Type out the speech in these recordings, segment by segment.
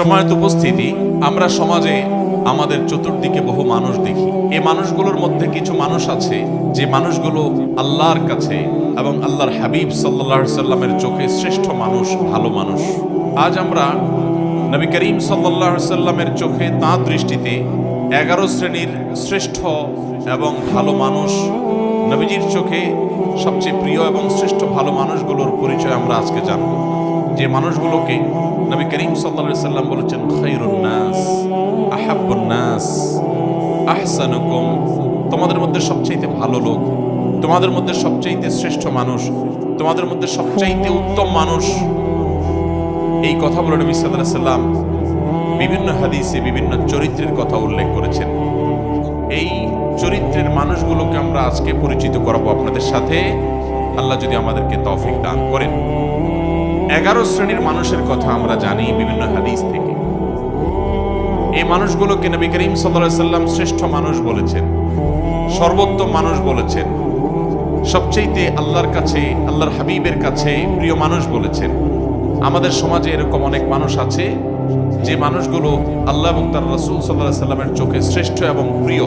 সম্মানিত উপস্থিতি, আমরা সমাজে আমাদের চতুর্দিকে বহু মানুষ দেখি। এই মানুষগুলোর মধ্যে কিছু মানুষ আছে যে মানুষগুলো আল্লাহর কাছে এবং আল্লাহর হাবিব সাল্লাল্লাহু আলাইহি সাল্লামের চোখে শ্রেষ্ঠ মানুষ, ভালো মানুষ। আজ আমরা নবী করিম সাল্লাল্লাহু আলাইহি সাল্লামের চোখে তাঁর দৃষ্টিতে 11 শ্রেণীর শ্রেষ্ঠ এবং ভালো মানুষ, নবীজির চোখে সবচেয়ে প্রিয় এবং শ্রেষ্ঠ ভালো মানুষগুলোর পরিচয় আমরা আজকে জানব। যে মানুষগুলোকে নবী করিম সাল্লাল্লাহু আলাইহি সাল্লাম বলেছেন খায়রুন নাস, আহাব্বুন নাস, আহসানুকুম, তোমাদের মধ্যে সবচেয়ে ভালো লোক, তোমাদের মধ্যে সবচেয়ে শ্রেষ্ঠ মানুষ, তোমাদের মধ্যে সবচেয়ে উত্তম মানুষ। এই কথা বলে নবী সাল্লাল্লাহু আলাইহি সাল্লাম বিভিন্ন হাদিসে বিভিন্ন চরিত্রের কথা উল্লেখ করেছেন। এই চরিত্রের মানুষগুলোকে আমরা আজকে পরিচিত করাবো আপনাদের সাথে, আল্লাহ যদি আমাদেরকে তৌফিক দান করেন। 11 শ্রেণীর মানুষের কথা আমরা জানি বিভিন্ন হাদিস থেকে। এই মানুষগুলোকে নবী করিম সাল্লাল্লাহু আলাইহি সাল্লাম শ্রেষ্ঠ মানুষ বলেছেন, সর্বোত্তম মানুষ বলেছেন, সবচেয়ে আল্লাহর কাছে, আল্লাহর হাবিবের কাছে প্রিয় মানুষ বলেছেন। আমাদের সমাজে এরকম অনেক মানুষ আছে যে মানুষগুলো আল্লাহ এবং তার রাসূল সাল্লাল্লাহু আলাইহি সাল্লামের চোখে শ্রেষ্ঠ এবং প্রিয়,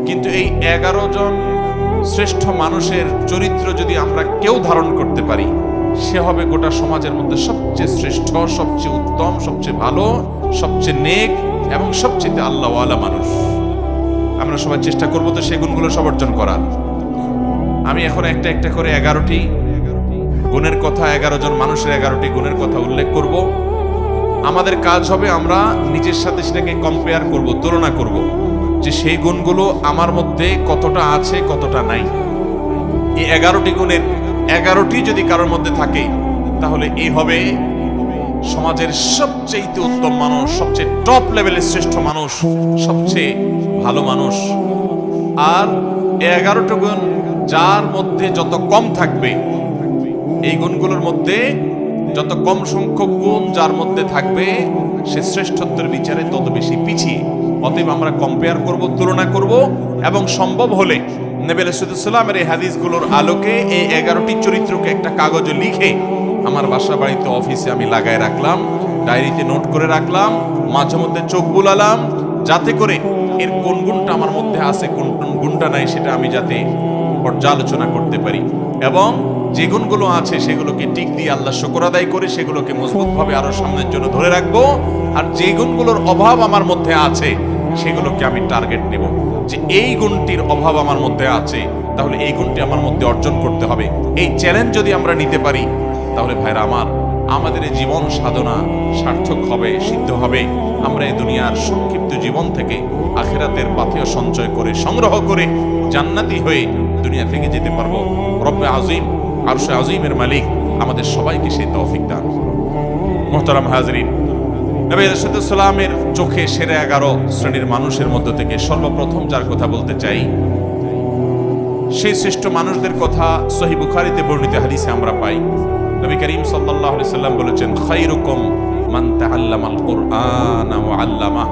কিন্তু এই 11 জন শ্রেষ্ঠ মানুষের চরিত্র যদি আমরা কেউ ধারণ করতে পারি, সে হবে গোটা সমাজের মধ্যে সবচেয়ে শ্রেষ্ঠ, সবচেয়ে উত্তম, সবচেয়ে ভালো, সবচেয়ে নেক এবং সবচেয়ে আল্লাহওয়ালা মানুষ। আমরা সবাই চেষ্টা করবো তো সেই গুণগুলো সব অর্জন করার। আমি এখন একটা একটা করে 11টি গুণের কথা, 11 জন মানুষের 11টি গুণের কথা উল্লেখ করব। আমাদের কাজ হবে আমরা নিজের সাথে সেটাকে কম্পেয়ার করব, তুলনা করব যে সেই গুণগুলো আমার মধ্যে কতটা আছে, কতটা নাই। এই 11টি গুণের 11টি যদি কারোর মধ্যে থাকে, তাহলে এই হবে সমাজের সবচেয়ে উত্তম মানুষ, সবচেয়ে টপ লেভেলের শ্রেষ্ঠ মানুষ, সবচেয়ে ভালো মানুষ। আর 11টি গুণ যার মধ্যে যত কম থাকবে, এই গুণগুলোর মধ্যে যত কম সংখ্যক গুণ যার মধ্যে থাকবে, সে শ্রেষ্ঠত্বের বিচারে তত বেশি পিছিয়ে। অতএব আমরা কম্পেয়ার করব, তুলনা করব এবং সম্ভব হলে নবী আলাইহিস সালামের এই হাদিসগুলোর আলোকে এই 11টি চরিত্রকে একটা কাগজে লিখে আমার বাসা বাড়িতে, অফিসে আমি লাগায় রাখলাম, ডায়েরিতে নোট করে রাখলাম, মাঝে মধ্যে চোখ বুলালাম, যাতে করে এর কোন গুণটা আমার মধ্যে আছে, কোন গুণটা নাই, সেটা আমি যাতে পর্যালোচনা করতে পারি এবং যে গুণগুলো আছে সেগুলোকে টিক দিয়ে আল্লাহ শুকর আদায় করে সেগুলোকে মজবুতভাবে আরো সামনের জন্য ধরে রাখবো। আর যে গুণগুলোর অভাব আমার মধ্যে আছে সেগুলোকে আমি টার্গেট নেব যে এই গুণটির অভাব আমার মধ্যে আছে, তাহলে এই গুণটি আমার মধ্যে অর্জন করতে হবে। এই চ্যালেঞ্জ যদি আমরা নিতে পারি, তাহলে ভাইরা আমাদের এই জীবন সাধনা সার্থক হবে, সিদ্ধ হবে। আমরা এই দুনিয়ার সংক্ষিপ্ত জীবন থেকে আখিরাতের পাথেয় সঞ্চয় করে, সংগ্রহ করে জান্নাতি হয়ে দুনিয়া থেকে যেতে পারবো। রব্বে আজিম, আরশে আজিমের মালিক আমাদের সবাইকে সেই তৌফিক দান। মুহতারাম হাজরিন, নবী আলাইহিস সালামের চোখে সেরা 11 শ্রেণীর মানুষের মধ্য থেকে সর্বপ্রথম যার কথা বলতে চাই, সেই শ্রেষ্ঠ মানুষদের কথা সহিহ বুখারীতে বর্ণিত হাদিসে আমরা পাই। নবী করিম সাল্লাল্লাহু আলাইহি সাল্লাম বলেছেন খায়রুকুম মান তাআল্লামাল কুরআন ওয়া আল্লামা।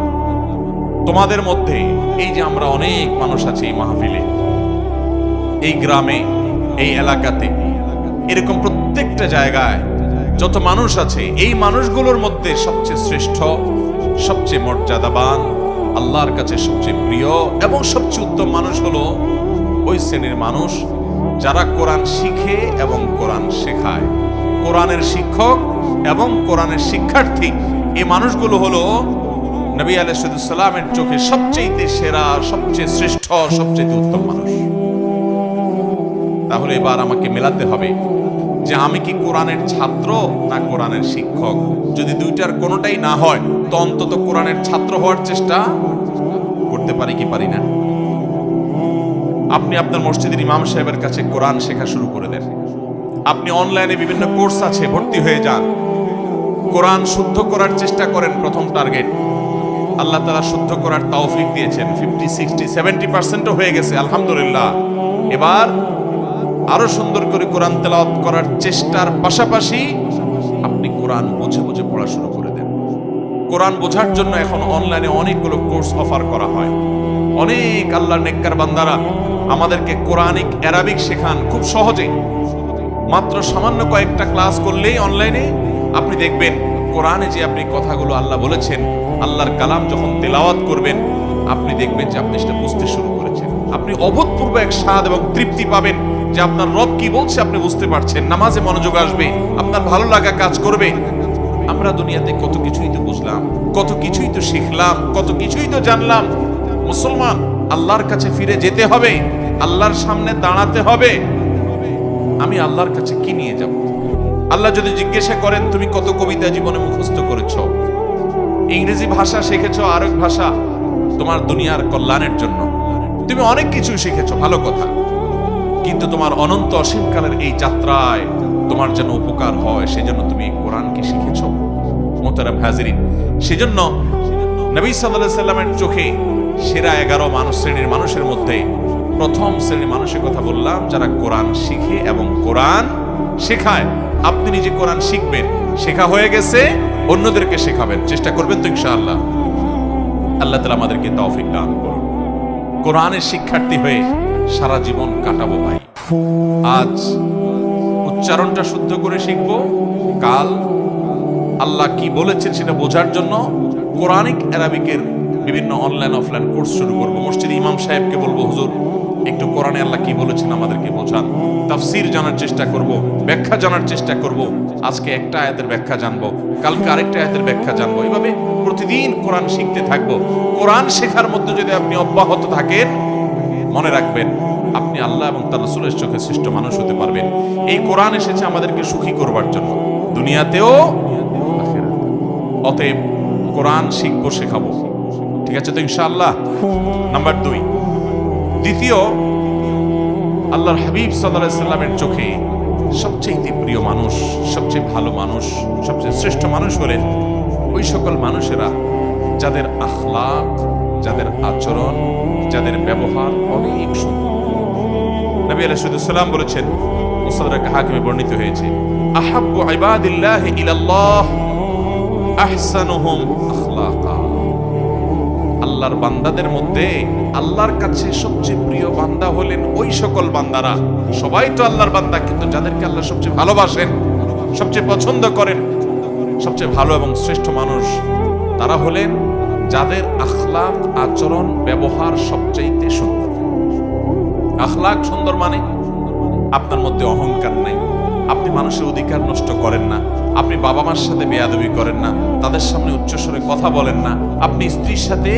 তোমাদের মধ্যে এই যে আমরা অনেক মানুষ আছি এই মাহফিলে, এই গ্রামে, এই এলাকাতে, এরকম প্রত্যেকটা জায়গায় যত মানুষ আছে, এই মানুষগুলোর মধ্যে সবচেয়ে শ্রেষ্ঠ, সবচেয়ে মর্যাদাবান, আল্লাহর কাছে সবচেয়ে প্রিয় এবং সবচেয়ে উত্তম মানুষ হলো ওই শ্রেণীর মানুষ যারা কোরআন শিখে এবং কোরআন শেখায়। কোরআনের শিক্ষক এবং কোরআনের শিক্ষার্থী, এই মানুষগুলো হলো নবী আলাইহিস সালামের চোখে সবচেয়ে সেরা, সবচেয়ে শ্রেষ্ঠ, সবচেয়ে উত্তম মানুষ। তাহলে এবার আমাকে মেলাতে হবে যে আমি কি কোরআনের ছাত্র না কোরআনের শিক্ষক। যদি দুইটার কোনোটাই না হয়, তো অন্তত কোরআনের ছাত্র হওয়ার চেষ্টা করতে পারি কি পারি না। আপনি আপনার মসজিদের ইমাম সাহেবের কাছে কোরআন শেখা শুরু করে দেন। আপনি অনলাইনে বিভিন্ন কোর্স আছে, ভর্তি হয়ে যান। কোরআন শুদ্ধ করার চেষ্টা করেন। প্রথম টার্গেট, আল্লাহ তাআলা শুদ্ধ করার তৌফিক দিয়েছেন। 50, 60, 70% হয়ে গেছে, আলহামদুলিল্লাহ। এবার আরো সুন্দর করে কোরআন তেলাওয়াত করার চেষ্টার পাশাপাশি আপনি কোরআন বুঝে বুঝে পড়া শুরু করে দেন। কোরআন বোঝার জন্য এখন অনলাইনে অনেকগুলো কোর্স অফার করা হয়। অনেক আল্লাহর নেককার বান্দারা আমাদেরকে কোরআনিক অ্যারাবিক শেখান খুব সহজে। মাত্র সামান্য কয়েকটা ক্লাস করলেই অনলাইনে আপনি দেখবেন কোরআনে যে আপনি কথাগুলো আল্লাহ বলেছেন, আল্লাহর কালাম যখন তেলাওয়াত করবেন, আপনি দেখবেন যে আপনি সেটা বুঝতে শুরু করেছেন। আপনি অভূতপূর্ব এক স্বাদ এবং তৃপ্তি পাবেন যে আপনার রব কি বলছে আপনি বুঝতে পারছেন। নামাজে মনোযোগ আসবে, আপনার ভালো লাগা কাজ করবে। আমরা দুনিয়াতে কত কিছুই তো বুঝলাম, কত কিছুই তো শিখলাম, কত কিছুই তো জানলাম। মুসলমান, আল্লাহর কাছে ফিরে যেতে হবে, আল্লাহর সামনে দাঁড়াতে হবে। আমি আল্লাহর কাছে কি নিয়ে যাব? আল্লাহ যদি জিজ্ঞাসা করেন তুমি কত কবিতা জীবনে মুখস্থ করেছো, ইংরেজি ভাষা শিখেছো, আরেক ভাষা তোমার দুনিয়ার কল্যাণের জন্য, তুমি অনেক কিছু শিখেছো, ভালো কথা, কিন্তু তোমার অনন্ত অসীমকালের এই যাত্রায় তোমার যেন উপকার হয় সেজন্য তুমি কোরআনকে শিখেছো। মোহতারাম হাজিরিন, সেজন্য নবী সাল্লাল্লাহু আলাইহি সাল্লামের চোখে সেরা 11 শ্রেণীর মানুষের মধ্যে প্রথম শ্রেণীর মানুষের কথা বললাম, যারা কোরআন শিখে এবং কোরআন শেখায়। আপনি নিজে কোরআন শিখবেন, শেখা হয়ে গেছে, অন্যদেরকে শেখাবেন, চেষ্টা করবেন তো ইনশাআল্লাহ। আল্লাহ তাআলা আমাদেরকে তৌফিক দান করুন। কোরআনের শিক্ষার্থী হয়ে সারা জীবন কাটাবো ভাই। আজ উচ্চারণটা শুদ্ধ করে শিখবো, কাল আল্লাহ কি বলেছেন সেটা বোঝার জন্য কোরআনিক অ্যারাবিকের বিভিন্ন অনলাইন অফলাইন কোর্স শুরু করবো। মসজিদে ইমাম সাহেবকে বলবো, হুজুর একটু কোরআনে আল্লাহ কি বলেছেন আমাদেরকে বোঝান। তাফসীর জানার চেষ্টা করব, ব্যাখ্যা জানার চেষ্টা করব। আজকে একটা আয়াতের ব্যাখ্যা জানবো, কালকে আরেকটা আয়াতের ব্যাখ্যা জানবো। এভাবে প্রতিদিন কোরআন শিখতে থাকবো। কোরআন শেখার মধ্যে যদি আপনি অব্যাহত থাকেন, মনে রাখবেন আপনি আল্লাহ এবং তার রাসূলের চোখে শ্রেষ্ঠ মানুষ হতে পারবেন। এই কোরআন এসেছে আমাদেরকে সুখী করবার জন্য, দুনিয়াতেও আখিরাতেও। অতএব কোরআন শিখবো, শেখাবো, ঠিক আছে তো ইনশাআল্লাহ। নাম্বার 2, দ্বিতীয়, আল্লাহর হাবিব সাল্লাল্লাহু আলাইহি সাল্লামের চোখে সবচেয়ে প্রিয় মানুষ, সবচেয়ে ভালো মানুষ, সবচেয়ে শ্রেষ্ঠ মানুষ হলেন ওই সকল মানুষেরা যাদের আখলাক, যাদের আচরণ, যাদের ব্যবহার অনেক সুন্দর। নবী আলাইহিস সালাম বলেছেন, মুসনাদ হাকিমে বর্ণিত হয়েছে, আহাব্বু ইবাদিল্লাহি ইলাল্লাহ আহসানুহুম আখলাকা। আল্লাহর বান্দাদের মধ্যে আল্লাহর কাছে সবচেয়ে প্রিয় বান্দা হলেন ওই সকল বান্দারা, সবাই তো আল্লাহর বান্দা, কিন্তু যাদেরকে আল্লাহ সবচেয়ে ভালোবাসেন, সবচেয়ে পছন্দ করেন, সবচেয়ে ভালো এবং শ্রেষ্ঠ মানুষ তারা হলেন যাদের আখলাক, আচরণ, ব্যবহার সবচাইতে সুন্দর। আখলাক সুন্দর মানে আপনার মধ্যে অহংকার নাই, আপনি মানুষের অধিকার নষ্ট করেন না, আপনি বাবা মার সাথে বেয়াদবি করেন না, তাদের সামনে উচ্চস্বরে কথা বলেন না, আপনি স্ত্রীর সাথে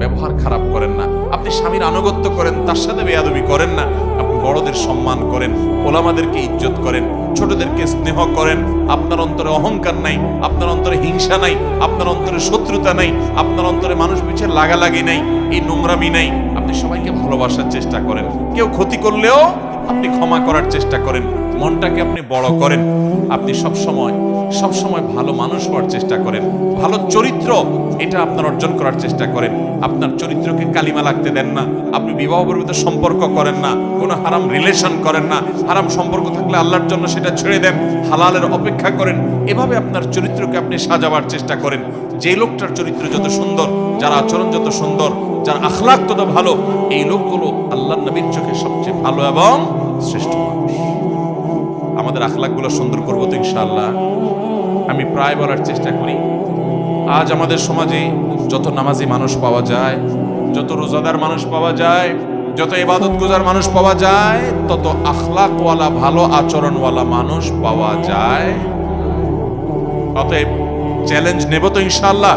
ব্যবহার খারাপ করেন না, আপনি স্বামীর আনুগত্য করেন, তার সাথে বেয়াদবি করেন না, আপনি বড়দের সম্মান করেন, ওলামাদেরকে ইজ্জত করেন, ছোটদেরকে স্নেহ করেন, আপনার অন্তরে অহংকার নাই, আপনার অন্তরে হিংসা নাই, আপনার অন্তরে শত্রুতা নাই, আপনার অন্তরে মানুষ পিছে লাগালাগি নাই, এই নোংরামি নাই, আপনি সবাইকে ভালোবাসার চেষ্টা করেন, কেউ ক্ষতি করলেও আপনি ক্ষমা করার চেষ্টা করেন, মনটাকে আপনি বড় করেন, আপনি সবসময় ভালো মানুষ হওয়ার চেষ্টা করেন, ভালো চরিত্র এটা আপনার অর্জন করার চেষ্টা করেন, আপনার চরিত্রকে কালিমা লাগতে দেন না, আপনি বিবাহ পর্যন্ত সম্পর্ক করেন না, কোনো হারাম রিলেশন করেন না, হারাম সম্পর্ক থাকলে আল্লাহর জন্য সেটা ছেড়ে দেন, হালালের অপেক্ষা করেন, এভাবে আপনার চরিত্রকে আপনি সাজাবার চেষ্টা করেন। যে লোকটার চরিত্র যত সুন্দর, যার আচরণ যত সুন্দর, যার আখলাক তত ভালো, এই লোকগুলো আল্লাহর নবীর চোখে সবচেয়ে ভালো এবং শ্রেষ্ঠ মানুষ। আমাদের আখলাকগুলো সুন্দর করবো তো ইনশাআল্লাহ। আমি প্রায় বলার চেষ্টা করি, আজ আমাদের সমাজে যত নামাজি মানুষ পাওয়া যায়, যত রোজাদার মানুষ পাওয়া যায়, যত ইবাদতগুজার মানুষ পাওয়া যায়, তত আখলাকওয়ালা, ভালো আচরণওয়ালা মানুষ পাওয়া যায়। অতএব চ্যালেঞ্জ নেব তো ইনশাআল্লাহ।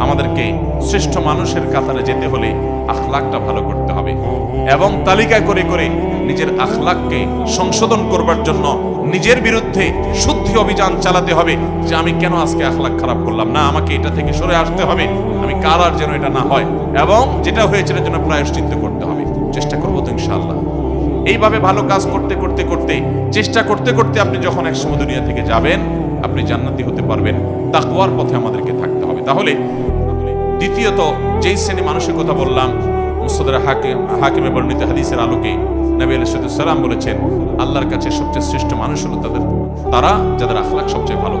আমাদেরকে শ্রেষ্ঠ মানুষের কাতারে যেতে হলে আখলাকটা ভালো করতে হবে এবং তালিকা করে করে নিজের আখলাককে সংশোধন করবার জন্য নিজের বিরুদ্ধে শুদ্ধি অভিযান চালাতে হবে যে আমি কেন আজকে আখলাক খারাপ করলাম, না আমাকে এটা থেকে সরে আসতে হবে, আমি কাল আর যেন এটা না হয়, এবং যেটা হয়েছে এর জন্য প্রায়শ্চিত্ত করতে হবে। চেষ্টা করবো তো ইনশাআল্লাহ। এইভাবে ভালো কাজ করতে করতে করতে, চেষ্টা করতে করতে আপনি যখন একসময় দুনিয়া থেকে যাবেন, আপনি জান্নাতি হতে পারবেন। তাকওয়ার পথে আমাদেরকে থাকতে হবে। তাহলে দ্বিতীয়ত যেই শ্রেণী মানুষের কথা বললাম, মুসনাদ হাকিমে বর্ণিত হাদিসের আলোকে নবী আলাইহিস সালাম বলেছেন, আল্লাহর কাছে সবচেয়ে শ্রেষ্ঠ মানুষ হলো তারা যাদের আখলাক সবচেয়ে ভালো।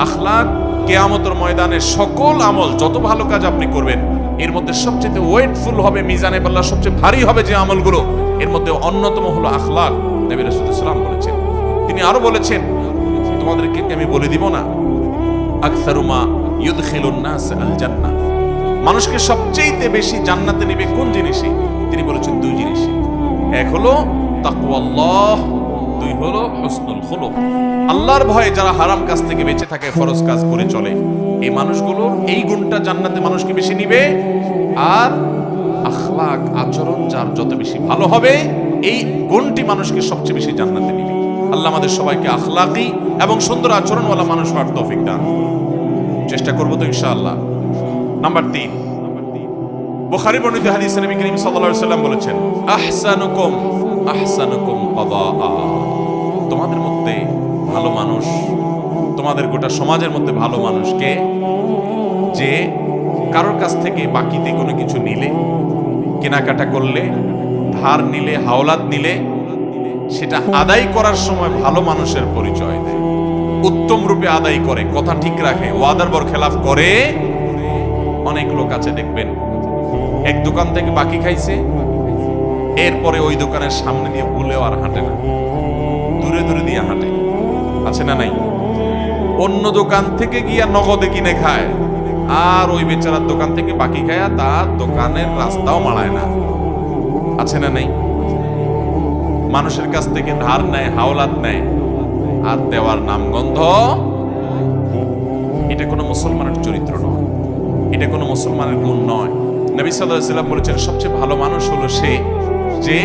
আখলাক কিয়ামতের ময়দানে সকল আমল, যত ভালো কাজ আপনি করবেন, এর মধ্যে সবচেয়ে ওয়েটফুল হবে, মিজানে পাল্লা সবচেয়ে ভারী হবে যে আমলগুলো, এর মধ্যে অন্যতম হলো আখলাক। নবী আলাইহিস সালাম বলেছেন। তিনি আরো বলেছেন, তোমাদেরকে আমি বলে দিব না আকসারু মা ইউদখিলুন নাস আল জান্নাহ, মানুষকে সবচেয়ে বেশি জান্নাতে নেবে কোন জিনিসে? তিনি বলেছেন দুই জিনিসে। এক হলো তাকওয়াল্লাহ, দুই হলো হুসনুল খুলুক। আল্লাহর ভয়ে যারা হারাম কাজ থেকে বেঁচে থাকে, ফরজ কাজ করে চলে, এই মানুষগুলোর এই গুণটা জান্নাতে মানুষকে বেশি নিবে। আর আখলাক, আচরণ যার যত বেশি ভালো হবে, এই গুণটি মানুষকে সবচেয়ে বেশি জান্নাতে নিবে। আল্লাহ আমাদের সবাইকে আখলাকি এবং সুন্দর আচরণওয়ালা মানুষ হওয়ার তৌফিক দান। চেষ্টা করবো তো ইনশাআল্লাহ। নাম্বার 3, বুখারী বর্ণিত হাদিসে নবী করিম সাল্লাল্লাহু আলাইহি ওয়াসাল্লাম বলেছেন, আহসানুকুম আহসানুকুম কদাআ, তোমাদের মধ্যে ভালো মানুষ, তোমাদের গোটা সমাজের মধ্যে ভালো মানুষ কে? যে কারোর কাছ থেকে বাকিতে কোনো কিছু নিলে, কেনাকাটা করলে, ধার নিলে, হাওলাত নিলে, সেটা আদায় করার সময় ভালো মানুষের পরিচয় দেয়, উত্তম রূপে আদায় করে, কথা ঠিক রাখে, ওয়াদার বরখেলাফ করে। অনেক লোক আছে দেখবেন, এক দোকান থেকে বাকি খাইছে, এরপরে ওই দোকানের সামনে দিয়ে ভুলেও আর হাঁটে না, দূরে দূরে দিয়ে হাঁটে, আছে না নাই? অন্য দোকান থেকে গিয়া নগদে কিনে খায়, আর ওই বেচারার দোকান থেকে বাকি খায়, তার দোকানের রাস্তাও মাড়ায় না, আছে না নাই? মানুষের কাছ থেকে ধার নেয়, হাওলাত নেয়, আর দেওয়ার নামগন্ধ। এটা কোনো মুসলমানের চরিত্র নয়, এটা কোনো মুসলমানের গুণ নয়। নবী সাল্লাল্লাহু আলাইহি ওয়াসাল্লাম বলেছেন, সবচেয়ে ভালো মানুষ হলো সে যে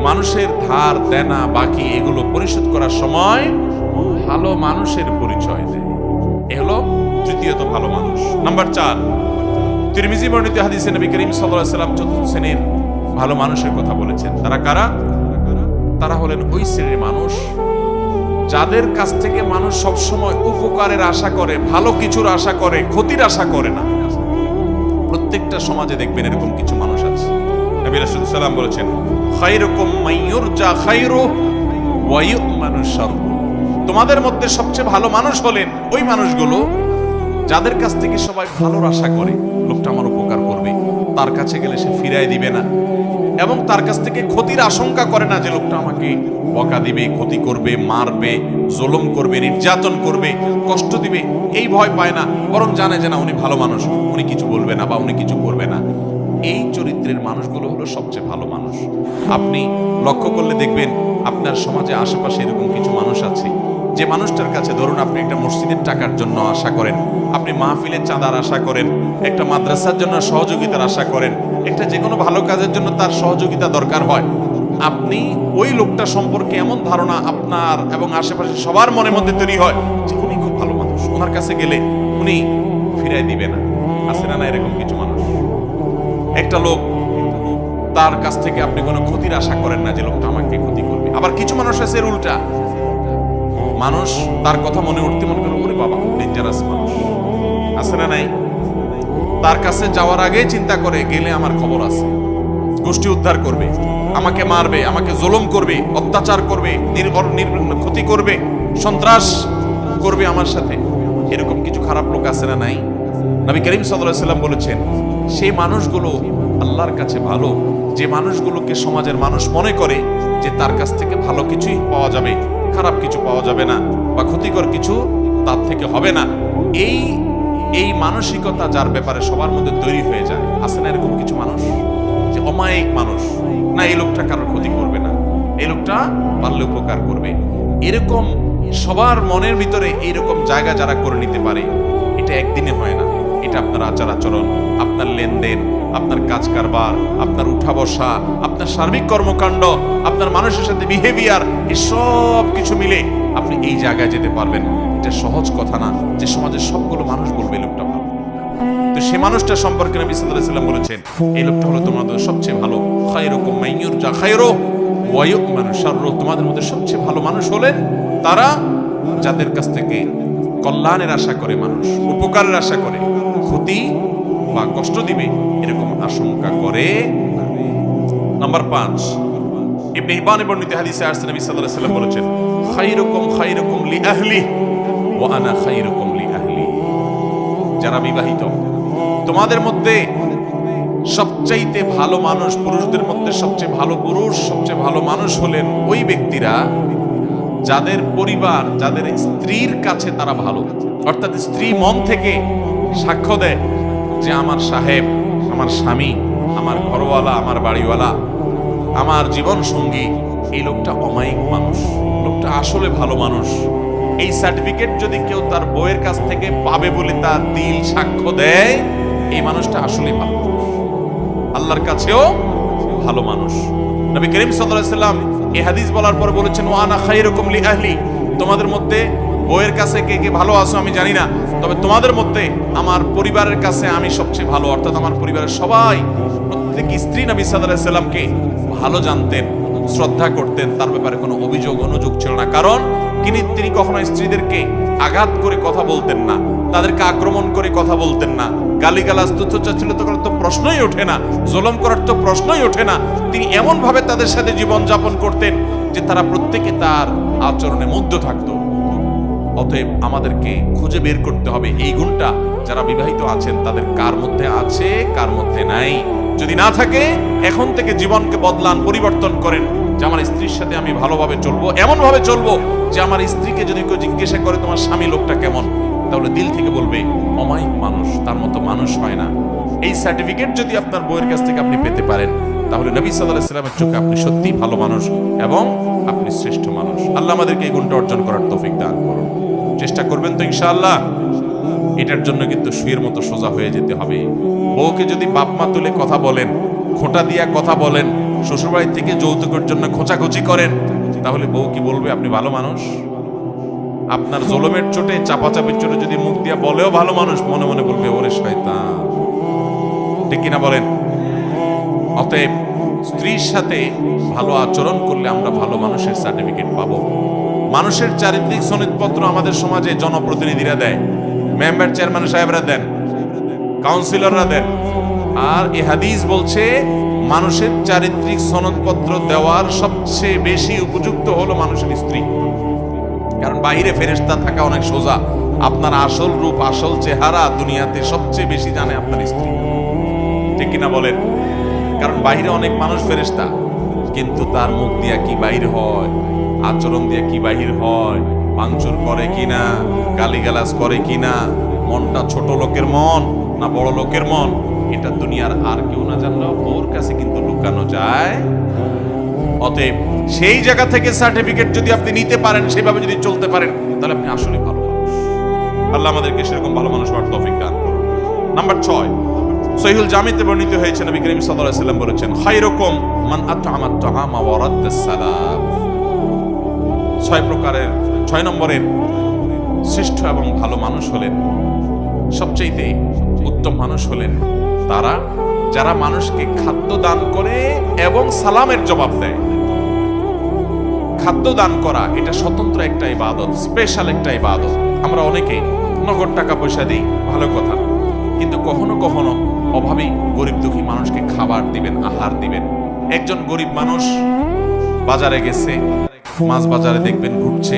মানুষের ধার দেনা বাকি এগুলো পরিশোধ করার সময় ভালো মানুষের পরিচয় দেয়। এ হলো তৃতীয়ত ভালো মানুষ। নাম্বার 4, তিরমিজি বর্ণিত হাদিসে নবী করিম সাল্লাল্লাহু আলাইহি ওয়াসাল্লাম চতুর্থ শ্রেণীর ভালো মানুষের কথা বলেছেন। তারা কারা? তারা হলেন ওই শ্রেণীর মানুষ যাদের কাছ থেকে মানুষ সবসময় উপকারের আশা করে, ভালো কিছুর আশা করে, ক্ষতির আশা করে না। প্রত্যেকটা সমাজে দেখবেন এরকম কিছু মানুষ আছে। নবী রাসূল সাল্লাল্লাহু আলাইহি ওয়াসাল্লাম বলেছেন, খায়রুকুম মাইয়ুরজা খায়রুহু ওয়া ইউ'মানু শাররুহু, তোমাদের মধ্যে সবচেয়ে ভালো মানুষ হলেন ওই মানুষগুলো যাদের কাছ থেকে সবাই ভালোর আশা করে, লোকটা আমার উপকার করবে, তার কাছে গেলে সে ফিরায় দিবে না, এবং তার কাছ থেকে ক্ষতির আশঙ্কা করে না যে লোকটা আমাকে বকা দিবে, ক্ষতি করবে, মারবে, জুলুম করবে, নির্যাতন করবে, কষ্ট দিবে, এই ভয় পায় না, বরং জানে যে না উনি ভালো মানুষ, উনি কিছু বলবে না বা উনি কিছু করবে না। এই চরিত্রের মানুষগুলো হলো সবচেয়ে ভালো মানুষ। আপনি লক্ষ্য করলে দেখবেন আপনার সমাজে আশেপাশে এরকম কিছু মানুষ আছে, যে মানুষটার কাছে ধরুন আপনি একটা মসজিদের টাকার জন্য আশা করেন, আপনি মাহফিলের চাঁদার আশা করেন, একটা মাদ্রাসার জন্য সহযোগিতার আশা করেন, একটা যে কোনো ভালো কাজের জন্য তার সহযোগিতা দরকার হয়, আপনি ওই লোকটা সম্পর্কে এমন ধারণা আপনার এবং আশেপাশে সবার মনের মধ্যে তৈরি হয় যে উনি খুব ভালো মানুষ, ওনার কাছে গেলে উনি ফিরাই দিবে না। আছে না এরকম কিছু মানুষ? একটা লোক, তার কাছ থেকে আপনি কোনো ক্ষতির আশা করেন না যে লোকটা আমাকে ক্ষতি করবে। আবার কিছু মানুষ আছে এর উল্টা, মানুষ তার কথা মনে উঠতে মনে করে ওরে বাবা খুব ডেঞ্জারাস মানুষ, আছে না নাই? তার কাছে যাওয়ার আগে চিন্তা করে গেলে আমার খবর আছে, গোষ্ঠী উদ্ধার করবে, আমাকে মারবে, আমাকে জুলুম করবে, অত্যাচার করবে, ক্ষতি করবে, সন্ত্রাস করবে আমার সাথে। এরকম কিছু খারাপ লোক আছে না নাই? নবী করিম সাল্লাল্লাহু আলাইহি ওয়াসাল্লাম বলেছেন, সেই মানুষগুলো আল্লাহর কাছে ভালো, যে মানুষগুলোকে সমাজের মানুষ মনে করে যে তার কাছ থেকে ভালো কিছুই পাওয়া যাবে, খারাপ কিছু পাওয়া যাবে না, বা ক্ষতিকর কিছু তার থেকে হবে না। এই মানসিকতা যার ব্যাপারে সবার মধ্যে তৈরি হয়ে যায়, আছে না এরকম কিছু মানুষ যে অমায়িক মানুষ, না এই লোকটা কারোর ক্ষতি করবে না, এই লোকটা পারলে উপকার করবে। এরকম সবার মনের ভিতরে এইরকম জায়গা যারা করে নিতে পারে, এটা একদিনে হয় না। এটা আপনার আচার আচরণ, আপনার লেনদেন, আপনার কাজ কারবার, আপনার উঠা বসা, আপনার সার্বিক কর্মকাণ্ড, আপনার মানুষের সাথে বিহেভিয়ার, এই সব কিছু মিলে আপনি এই জায়গায় যেতে পারবেন। এটা সহজ কথা না যে সমাজের সবগুলো মানুষ বলবে লোকটা ভালো। তো সে মানুষটা সম্পর্কে নবী সাল্লাল্লাহু আলাইহি ওয়াসাল্লাম বলেছেন, এই লোকটা হলো তোমাদের সবচেয়ে ভালো। খায়রুকুম মাইয়ুরজা খায়রুহু ওয়া ইউ'মানু শাররুহু, তোমাদের মধ্যে সবচেয়ে ভালো মানুষ হলেন তারা যাদের কাছ থেকে কল্যাণের আশা করে, মানুষ উপকারের আশা করে, ক্ষতি বা কষ্ট দিবে এরকম আশঙ্কা করে। নাম্বার 5, ইবনে হিব্বান বর্ণিত হাদিসে আসছে নবী সাল্লাল্লাহু আলাইহি ওয়াসাল্লাম বলেছেন, খায়রুকুম লি আহলি ওয়া আনা খায়রুকুম লি আহলি, যারা বিবাহিত তোমাদের মধ্যে সবচাইতে ভালো মানুষ, পুরুষদের মধ্যে সবচেয়ে ভালো পুরুষ, সবচেয়ে ভালো মানুষ হলেন ওই ব্যক্তিরা যাদের পরিবার, যাদের স্ত্রীর কাছে তারা ভালো, অর্থাৎ স্ত্রী মন থেকে সাক্ষ্য দেয় যে আমার সাহেব, আমার স্বামী, আমার ঘরওয়ালা, আমার বাড়িওয়ালা, আমার জীবন সঙ্গী, এই লোকটা অমায়িক মানুষ, লোকটা আসলে ভালো মানুষ। এই সার্টিফিকেট যদি কেউ তার বউয়ের কাছ থেকে পাবে বলে তার দিল সাক্ষ্য দেয়, এই মানুষটা আসলে ভালো মানুষ, আল্লাহর কাছেও ভালো মানুষ। নবী করিম সাল্লাল্লাহু আলাইহি সাল্লাম এই হাদিস বলার পর বলেছেন, ওয়া আনা খায়রুকুম লি আহলি, তোমাদের মধ্যে বউয়ের কাছে কে কে ভালো আছো আমি জানি না, তবে তোমাদের মধ্যে আমার পরিবারের কাছে আমি সবচেয়ে ভালো। অর্থাৎ আমার পরিবারের সবাই, প্রত্যেক স্ত্রী নবী সাল্লাল্লাহু আলাইহি সাল্লামকে ভালো জানতেন, শ্রদ্ধা করতেন, তার ব্যাপারে কোনো অভিযোগ অনুযোগ ছিল না। কারণ তিনি কখনো স্ত্রীদেরকে আঘাত করে কথা বলতেন না, তাদেরকে আক্রমণ করে কথা বলতেন না, গালিগালাজ তুচ্ছতাচ্ছিল্য করার তো প্রশ্নই ওঠে না, জুলুম করার তো প্রশ্নই ওঠে না। তিনি এমন ভাবে তাদের সাথে জীবন যাপন করতেন যে তারা প্রত্যেকে তার আচরণে মুগ্ধ থাকতো। অতএব আমাদেরকে খুঁজে বের করতে হবে এই গুণটা যারা বিবাহিত আছেন তাদের কার মধ্যে আছে, কার মধ্যে নাই। যদি না থাকে, এখন থেকে জীবনকে বদলান, পরিবর্তন করেন যে আমার স্ত্রীর সাথে আমি ভালোভাবে চলবো, এমন ভাবে চলবো যে আমার স্ত্রীকে যদি কেউ জিজ্ঞাসা করে তোমার স্বামী লোকটা কেমন, তাহলে দিল থেকে বলবে অমায়িক মানুষ, তার মতো মানুষ হয় না। এই সার্টিফিকেট যদি আপনার বউয়ের কাছ থেকে আপনি পেতে পারেন, তাহলে নবী সাল্লাল্লাহু আলাইহি ওয়াসাল্লামের চোখে আপনি সত্যিই ভালো মানুষ এবং আপনি শ্রেষ্ঠ মানুষ। আল্লাহ আমাদেরকে এই গুণটা অর্জন করার তৌফিক দান করুন। চেষ্টা করবেন তো ইনশাআল্লাহ। এটার জন্য কিন্তু সুয়ের মতো সোজা হয়ে যেতে হবে। বউকে যদি বাপ মা তুলে কথা বলেন, খোঁটা দিয়া কথা বলেন, শ্বশুরবাড়ি থেকে যৌতুকের জন্য খোঁচাখুচি করেন, তাহলে বউ কি বলবে আপনি ভালো মানুষ? আপনার জুলুমের চোটে, চাপাচাপির চোটে যদি মুখ দিয়া বলেও ভালো মানুষ, মনে মনে বলবে ওরে শয়তান। ঠিক কিনা বলেন? অতএব স্ত্রীর সাথে ভালো আচরণ করলে আমরা ভালো মানুষের সার্টিফিকেট পাবো। মানুষের চারিত্রিক সনদপত্র আমাদের সমাজে জনপ্রতিনিধিরা দেয়, মেম্বার চেয়ারম্যান সাহেবরা দেন, কাউন্সিলররা দেন। আর এই হাদিস বলছে মানুষের চারিত্রিক সনদপত্র দেওয়ার সবচেয়ে বেশি উপযুক্ত হলো মানুষের স্ত্রী। কারণ বাইরে ফেরেশতা থাকা অনেক সোজা, আপনার আসল রূপ, আসল চেহারা দুনিয়াতে সবচেয়ে বেশি জানে আপনার স্ত্রী। ঠিক কিনা বলেন? কারণ বাইরে অনেক মানুষ ফেরেশতা, কিন্তু তার মুখ দিয়া কি বাইর হয়, আচরণ দিয়ে কি বাহির হয়, ভাঙচুর করে কিনা, গালিগালাজ করে কিনা, মনটা ছোট লোকের মন না বড় লোকের মন, এটা দুনিয়ার আর কেউ না জানলেও ওর কাছে কিন্তু লুকানো যায়। অতএব সেই জায়গা থেকে সার্টিফিকেট যদি আপনি নিতে পারেন, সেভাবে যদি চলতে পারেন, তাহলে আপনি আসলে ভালো মানুষ। আল্লাহ আমাদেরকে সেরকম ভালো মানুষ হওয়ার তৌফিক দান করুন। নাম্বার 6, সহিহুল জামিতে বর্ণিত হয়েছে, নবী করিম সাল্লাল্লাহু আলাইহি ওয়াসাল্লাম বলেছেন, খায়রুকুম মান আত'আমা আত-তা'আমা ওয়া রাদ্দাস সালাম। 6 নম্বরের শ্রেষ্ঠ এবং ভালো মানুষ হলেন, সবচেয়ে উত্তম মানুষ হলেন তারা যারা মানুষকে খাদ্য দান করে এবং সালামের জবাব দেয়। খাদ্য দান করা এটা স্বতন্ত্র একটা ইবাদত, স্পেশাল একটা ইবাদত। আমরা অনেকে নগদ টাকা পয়সা দিই, ভালো কথা, কিন্তু কখনো কখনো অভাবী গরিব দুঃখী মানুষকে খাবার দিবেন, আহার দিবেন। একজন গরিব মানুষ বাজারে গেছে, মাছ বাজারে দেখবেন ঘুরছে,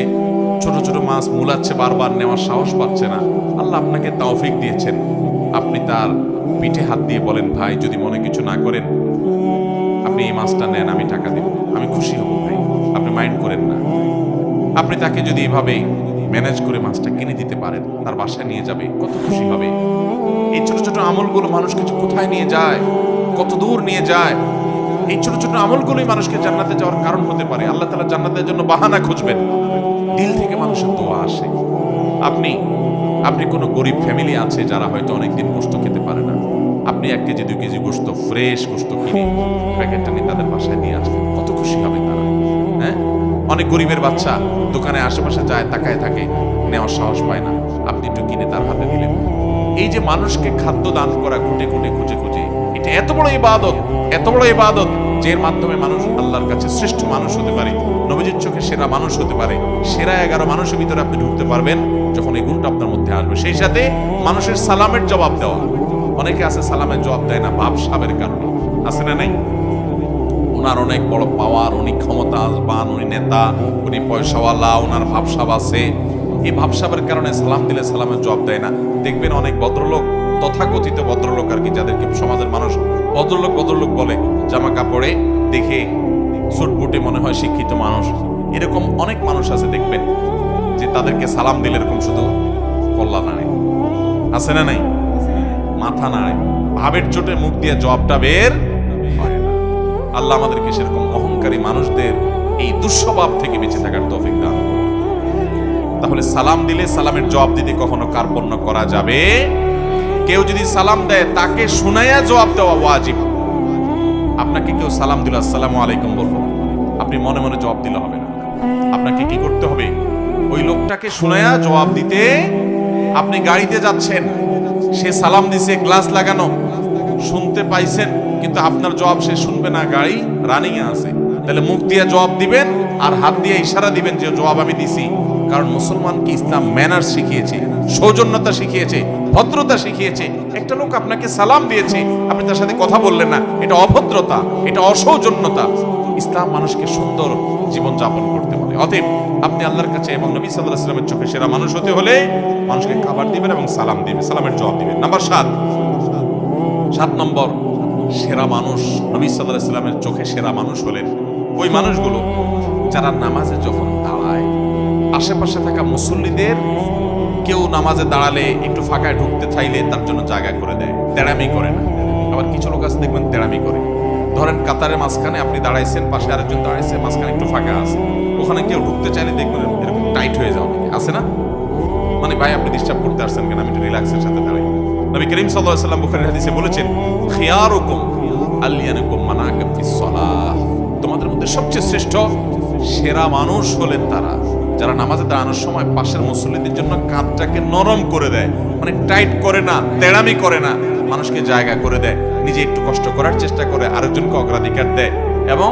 ছোট ছোট মাছ মুলাচ্ছে, বারবার নেওয়ার সাহস পাচ্ছে না। আল্লাহ আপনাকে তৌফিক দিয়েছেন, আপনি তার পিঠে হাত দিয়ে বলেন, ভাই যদি মনে কিছু না করেন আপনি এই মাছটা নেন, আমি টাকা দেব, আমি খুশি হব ভাই, আপনি মাইন্ড করেন না। আপনি তাকে যদি এভাবে ম্যানেজ করে মাছটা কিনে দিতে পারেন, তার বাসায় নিয়ে যাবে, কত খুশি হবে। এই ছোট ছোট আমলগুলো মানুষকে কোথায় নিয়ে যায়, কত দূর নিয়ে যায়। এই ছোট ছোট আমলগুলোই মানুষকে জান্নাতে যাওয়ার কারণ হতে পারে। আল্লাহ তাআলা জান্নাতের জন্য বাহানা খুঁজবেন, দিল থেকে মানুষের দোয়া আসে। আপনি কোনো গরিব ফ্যামিলি আছে যারা হয়তো অনেকদিন গোশত খেতে পারে না, আপনি 1 কেজি 2 কেজি গোশত, ফ্রেশ গোশত কিনে প্যাকেটটা নিয়ে তাদের বাসায় নিয়ে আসবেন, কত খুশি হবে তারা। হ্যাঁ, অনেক গরিবের বাচ্চা দোকানে আশেপাশে যায়, তাকায় থাকে, নেওয়ার সাহস পায় না, আপনি একটু কিনে তার হাতে দিলেন। এই যে মানুষকে খাদ্য দান করা, খুঁটে খুঁটে খুঁজে খুঁজে, এটা এত বড় ইবাদত, এত বড় ইবাদত, যের মাধ্যমে মানুষ আল্লাহর কাছে শ্রেষ্ঠ মানুষ হতে পারে, নবীজির চোখে সেরা মানুষ হতে পারে। সেরা 11 মানুষের ভিতরে আপনি ঢুকতে পারবেন যখন এই গুণটা আপনার মধ্যে আসবে। সেই সাথে মানুষের সালামের জবাব দেওয়া। অনেকে আছে সালামের জবাব দেয় না ভাবসাবের কারণে, আছে না নাই? ওনার অনেক বড় পাওয়ার, উনি ক্ষমতা আসবান, উনি নেতা, উনি পয়সাওয়ালা, ওনার ভাবসাব আছে। এই ভাবসাবের কারণে সালাম দিলে সালামের জবাব দেয় না। দেখবেন অনেক ভদ্রলোক, তথাকথিত ভদ্রলোক আর কি, যাদেরকে সমাজের মানুষ ভদ্রলোক বলে, জামা কাপড়ে দেখে সুটবুটে মনে হয় শিক্ষিত মানুষ, এরকম অনেক মানুষ আছে দেখবেন যে তাদেরকে সালাম দিলে এরকম শুধু কল্লা নাড়ে, আছে না নাই? মাথা নাড়ে, ভাবের চোটে মুখ দিয়ে জবাবটা বের হয় না। আল্লাহ আমাদেরকে সেরকম অহংকারী মানুষদের এই দুঃস্বভাব থেকে বেঁচে থাকার তৌফিক দান করুন। তাহলে সালাম দিলে সালামের জবাব দিতে কখনো কার্পণ্য করা যাবে? কেউ যদি সালাম দেয় তাকে শুনাইয়া জবাব দেওয়া ওয়াজিব। আপনাকে কেউ সালাম দিল আসসালামু আলাইকুম বলবো, আপনি মনে মনে জবাব দিলে হবে না। আপনাকে কি করতে হবে? ওই লোকটাকে শুনাইয়া জবাব দিতে। আপনি গাড়িতে যাচ্ছেন, সে সালাম দিছে, গ্লাস লাগানো, শুনতে পাইছেন, কিন্তু আপনার জবাব সে শুনবে না, গাড়ি রানিং এ আছে। তাহলে মুখ দিয়ে জবাব দিবেন আর হাত দিয়ে ইশারা দিবেন যে জবাব আমি দিছি। কারণ মুসলমানকে ইসলাম ম্যানার্স শিখিয়েছে, সৌজন্যতা শিখিয়েছে, ভদ্রতা শিখিয়েছে। একটা লোক আপনাকে সালাম দিয়েছে, আপনি তার সাথে কথা বললেন না, এটা অভদ্রতা, এটা অসৌজন্যতা। ইসলাম মানুষকে সুন্দর জীবন যাপন করতে বলে। অতএব আপনি আল্লাহর কাছে এবং নবী সাল্লাল্লাহু আলাইহি ওয়াসাল্লামের চোখে সেরা মানুষ হতে হলে মানুষকে খাবার দিবেন এবং সালাম দিবেন, সালামের জবাব দিবেন। নাম্বার 7 নম্বর সেরা মানুষ, নবী সাল্লাল্লাহু আলাইহি ওয়াসাল্লামের চোখে সেরা মানুষ হলেন ওই মানুষগুলো যারা নামাজে যখন দাঁড়ায় আশেপাশে থাকা মুসল্লিদের কেউ নামাজে দাঁড়ালে একটু ফাঁকায় ঢুকতে চাইলে তার জন্য জায়গা করে দেয়, তেড়ামি করে না। আবার কিছু লোক আছে দেখবেন তেড়ামি করে। ধরেন কাতারের মাঝখানে আপনি দাঁড়াইছেন, পাশে আরেকজন দাঁড়াইছে, মাঝখানে একটু ফাঁকা আছে, ওখানে কেউ ঢুকতে চাইলে দেখবেন এরকম টাইট হয়ে যাওয়া আছে না, মানে ভাই আপনি ডিস্টার্ব করতে আসছেন কেন, আমি একটু রিল্যাক্সের সাথে দাঁড়াই। নবী করিম সাল্লাল্লাহু আলাইহি ওয়াসাল্লাম বুখারীর হাদিসে বলেছেন, খিয়ারুকুম আলিয়ানুকুম মানাকাম ফিস সালাহ, তোমাদের মধ্যে সবচেয়ে শ্রেষ্ঠ সেরা মানুষ হলেন তারা যারা নামাজে দাঁড়ানোর সময় পাশের মুসল্লিদের জন্য কাঁধটাকে নরম করে দেয়, মানে টাইট করে না, তেড়ামি করে না, মানুষকে জায়গা করে দেয়, নিজে একটু কষ্ট করার চেষ্টা করে, আরেকজনকে অগ্রাধিকার দেয় এবং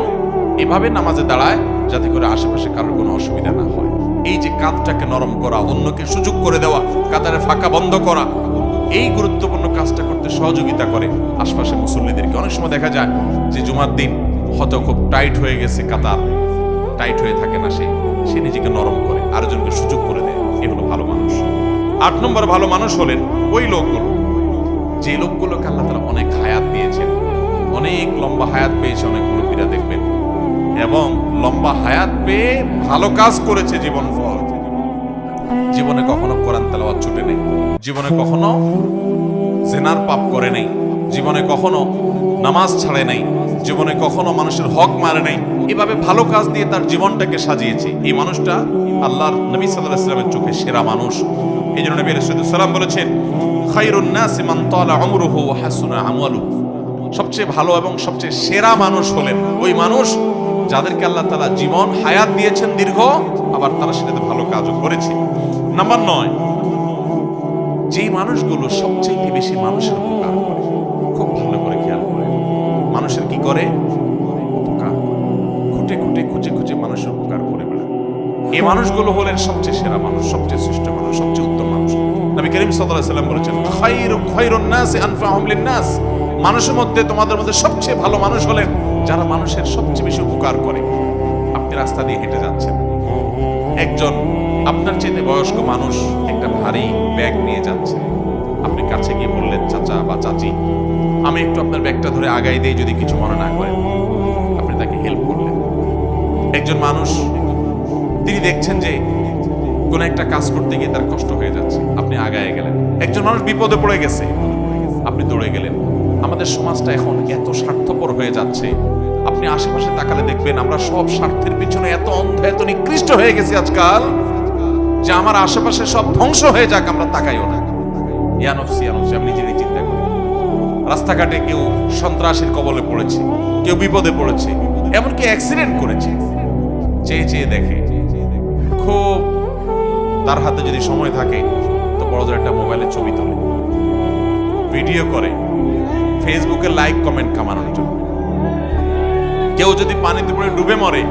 এভাবে নামাজে দাঁড়ায় যাতে করে আশেপাশে কারোর কোনো অসুবিধা না হয়। এই যে কাঁধটাকে নরম করা, অন্যকে সুযোগ করে দেওয়া, কাতারে ফাঁকা বন্ধ করা, এই গুরুত্বপূর্ণ কাজটা করতে সহযোগিতা করে আশপাশে মুসল্লিদেরকে। অনেক সময় দেখা যায় যে জুমার দিন হয়তো খুব টাইট হয়ে গেছে, কাতার টাইট হয়ে থাকে না, সে নিজেকে নরম করে, আরেকজনকে সুযোগ করে দেয়। এগুলো ভালো মানুষ। 8 নম্বর ভালো মানুষ হলেন ওই লোকগুলো যে লোকগুলোকে আল্লাহ তাআলা অনেক হায়াত দিয়েছেন, অনেক লম্বা হায়াত পেয়েছে অনেক মুরব্বীরা দেখবেন, এবং লম্বা হায়াত পেয়ে ভালো কাজ করেছে জীবন ভর। জীবনে কখনো কোরআন তেলাওয়াত ছুটে নেই, জীবনে কখনো জিনার পাপ করে নেই, জীবনে কখনো নামাজ ছাড়ে নাই, জীবনে কখনো মানুষের হক মারে নাই, এভাবে ভালো কাজ দিয়ে তার জীবনটাকে সাজিয়েছে। এই মানুষটা আল্লাহর নবী সাল্লাল্লাহু আলাইহি ওয়াসাল্লামের চোখে সেরা মানুষ। এই জন্য নবী রাসূলুল্লাহ সাল্লাল্লাহু আলাইহি ওয়াসাল্লাম বলেছেন, খায়রুন নাসি মান তালা উমরুহু ওয়া হাসুনা আমালুহু, সবচেয়ে ভালো এবং সবচেয়ে সেরা মানুষ হলেন ওই মানুষ যাদেরকে আল্লাহ তাআলা জীবন হায়াত দিয়েছেন দীর্ঘ, আবার তারা সেটাতে ভালো কাজও করেছে। নাম্বার 9, যেই মানুষগুলো সবচেয়ে বেশি মানুষের উপকার করে। খুব ভালো করে খেয়াল করে, মানুষের কি করে? উপকার। খুঁটে খুঁটে খুঁজে খুঁজে মানুষের উপকার করে বেড়ায়। এই মানুষগুলো হলেন সবচেয়ে সেরা মানুষ, সবচেয়ে শ্রেষ্ঠ মানুষ, সবচেয়ে উত্তম মানুষ। নবী করিম সাল্লাল্লাহু আলাইহি ওয়াসাল্লাম বলেছেন, খায়রুন নাসি আনফাহুম লিন-নাস, মানুষের মধ্যে তোমাদের মধ্যে সবচেয়ে ভালো মানুষ হলেন যারা মানুষের সবচেয়ে বেশি উপকার করে। আপনি রাস্তা দিয়ে হেঁটে যাচ্ছেন, একজন আপনার চেয়ে বয়স্ক মানুষ একটা ভারী ব্যাগ নিয়ে যাচ্ছে, আপনি কাছে গিয়ে বললেন, চাচা বা চাচি আমি একটু আপনার ব্যাগটা ধরে আগাই দেই, যদি কিছু মনে না করেন। আপনি তাকে হেল্প করলেন। একজন মানুষ তিনি দেখছেন যে কোন একটা কাজ করতে গিয়ে তার কষ্ট হয়ে যাচ্ছে, আপনি আগায় গেলেন। একজন মানুষ বিপদে পড়ে গেছে, আপনি দৌড়ে গেলেন। আমাদের সমাজটা এখন এত স্বার্থপর হয়ে যাচ্ছে, আপনি আশেপাশে তাকালে দেখবেন আমরা সব স্বার্থের পিছনে এত অন্ধ, এত নিকৃষ্ট হয়ে গেছি আজকাল, যে আমার আশেপাশে সব ধ্বংস হয়ে যাক আমরা তাকাইও না। ইয়ানফসি আমি নিজেরই চিন্তা করি। রাস্তাঘাটে কেউ সন্ত্রাসীর কবলে পড়েছে, কেউ বিপদে পড়েছে, এমনকি অ্যাক্সিডেন্ট করেছে, চেয়ে চেয়ে দেখে। খুব তার হাতে যদি সময় থাকে তো বড় একটা মোবাইলে ছবি তোলে, ভিডিও করে, ফেসবুকে লাইক কমেন্ট কামানোর জন্য। কেউ যদি পানিতে পড়ে ডুবে মরে